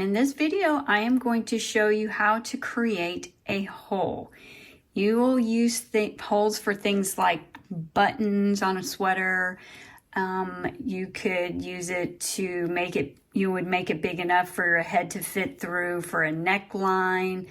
In this video, I am going to show you how to create a hole. You will use holes for things like buttons on a sweater. You could use it to make it, you would make it big enough for your head to fit through for a neckline.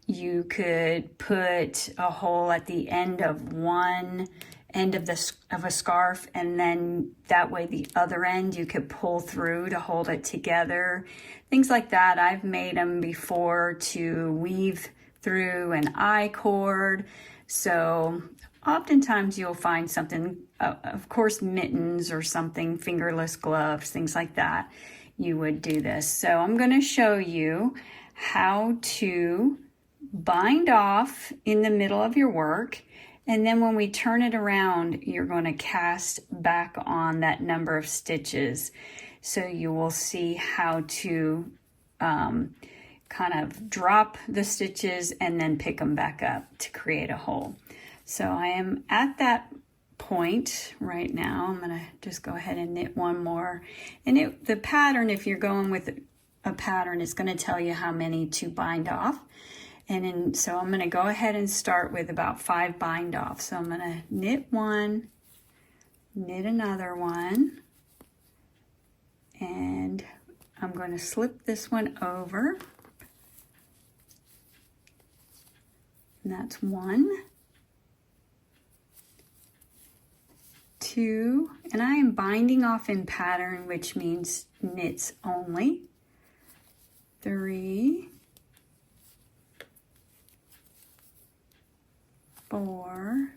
You could put a hole at the end of one end of a scarf, and then that way the other end you could pull through to hold it together. Things like that. I've made them before to weave through an I-cord. So oftentimes you'll find something, of course mittens or something, fingerless gloves, things like that. You would do this. So I'm going to show you how to bind off in the middle of your work. And then when we turn it around, you're going to cast back on that number of stitches. So you will see how to kind of drop the stitches and then pick them back up to create a hole. So I am at that point right now. I'm going to just go ahead and knit one more. And the pattern, if you're going with a pattern, is going to tell you how many to bind off. So I'm going to go ahead and start with about 5 bind off. So I'm going to knit one, knit another one, and I'm going to slip this one over. And that's 1, 2, and I am binding off in pattern, which means knits only. 3, 4,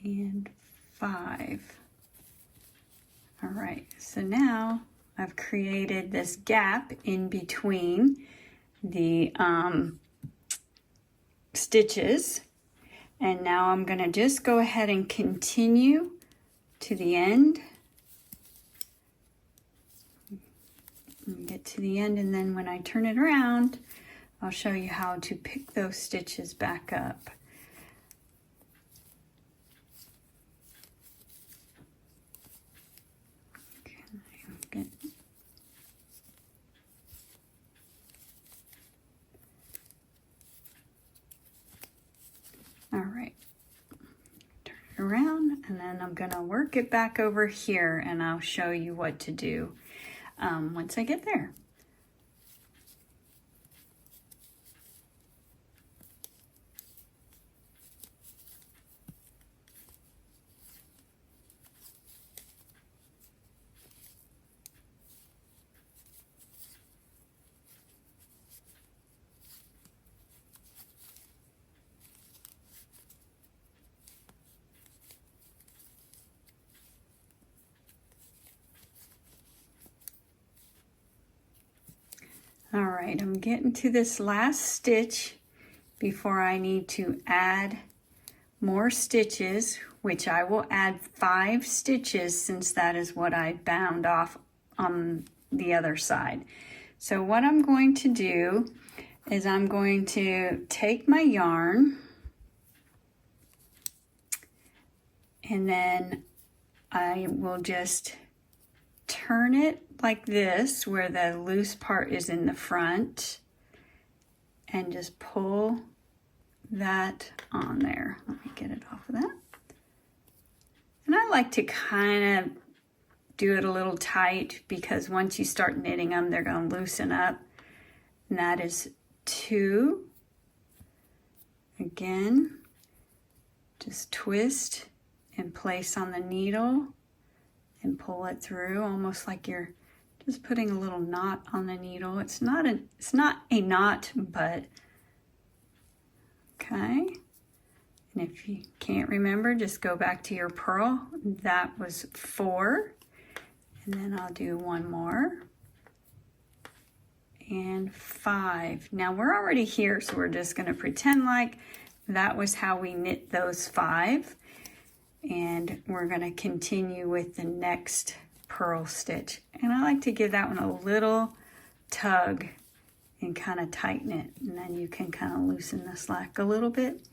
and 5. All right, so now I've created this gap in between the stitches, and now I'm going to just go ahead and continue to the end. Get to the end, and then when I turn it around, I'll show you how to pick those stitches back up. Okay, all right, turn it around, and then I'm gonna work it back over here, and I'll show you what to do once I get there. All right, I'm getting to this last stitch before I need to add more stitches, which I will add 5 stitches since that is what I bound off on the other side. So what I'm going to do is I'm going to take my yarn, and then I will just turn it like this, where the loose part is in the front, and just pull that on there. Let me get it off of that. And I like to kind of do it a little tight, because once you start knitting them, they're going to loosen up. And that is 2. Again, just twist and place on the needle and pull it through, almost like you're just putting a little knot on the needle. It's not a knot, but okay. And if you can't remember, just go back to your purl. That was 4. And then I'll do one more. And 5. Now we're already here, so we're just going to pretend like that was how we knit those 5. And we're going to continue with the next purl stitch. And I like to give that one a little tug and kind of tighten it. And then you can kind of loosen the slack a little bit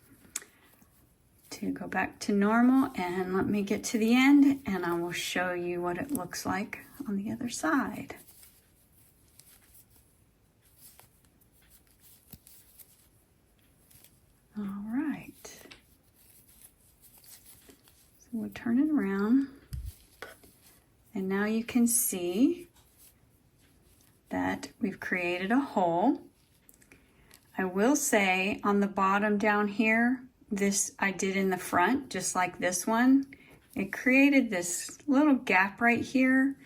to go back to normal. And let me get to the end, and I will show you what it looks like on the other side. All right. So we'll turn it around. And now you can see that we've created a hole. I will say on the bottom down here, this I did in the front, just like this one. It created this little gap right here.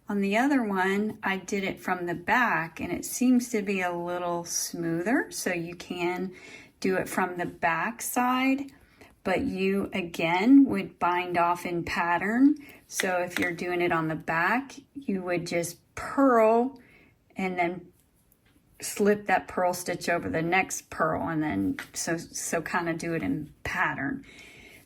On the other one, I did it from the back and it seems to be a little smoother, so you can do it from the back side, but you again would bind off in pattern. So if you're doing it on the back, you would just purl and then slip that purl stitch over the next purl, and then so kind of do it in pattern.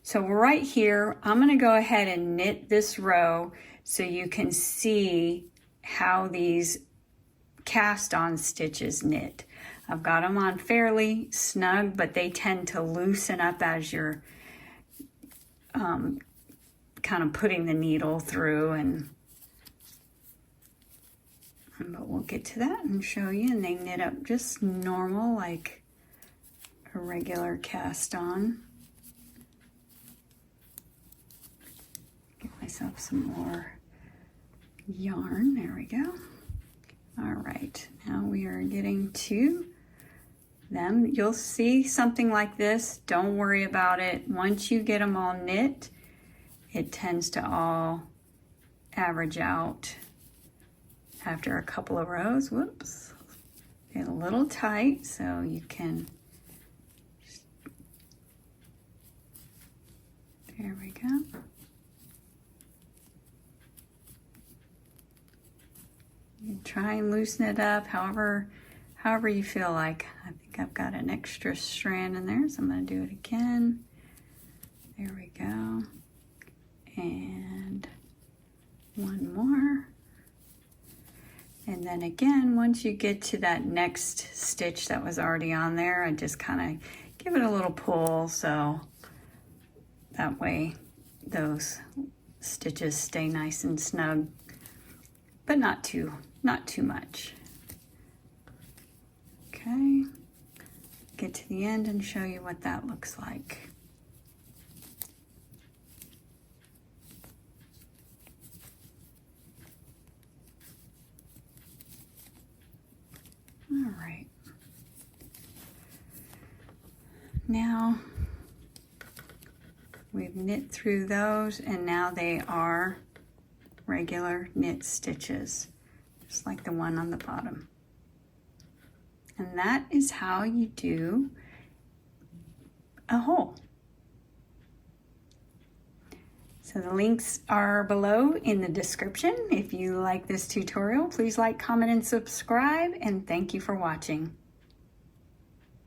So right here, I'm going to go ahead and knit this row so you can see how these cast on stitches knit. I've got them on fairly snug, but they tend to loosen up as you're kind of putting the needle through, but we'll get to that and show you. And they knit up just normal, like a regular cast on. Get myself some more yarn. There we go. All right, now we are getting to them. You'll see something like this. Don't worry about it. Once you get them all knit, it tends to all average out after a couple of rows. Whoops, get a little tight so you can, there we go. You can try and loosen it up however you feel like. I think I've got an extra strand in there, so I'm going to do it again. There we go. And one more. And then again, once you get to that next stitch that was already on there, I just kind of give it a little pull, so that way those stitches stay nice and snug, but not too much. Okay, get to the end and show you what that looks like. All right. Now we've knit through those, and now they are regular knit stitches, just like the one on the bottom. And that is how you do a hole. So the links are below in the description. If you like this tutorial, please like, comment, and subscribe, and thank you for watching.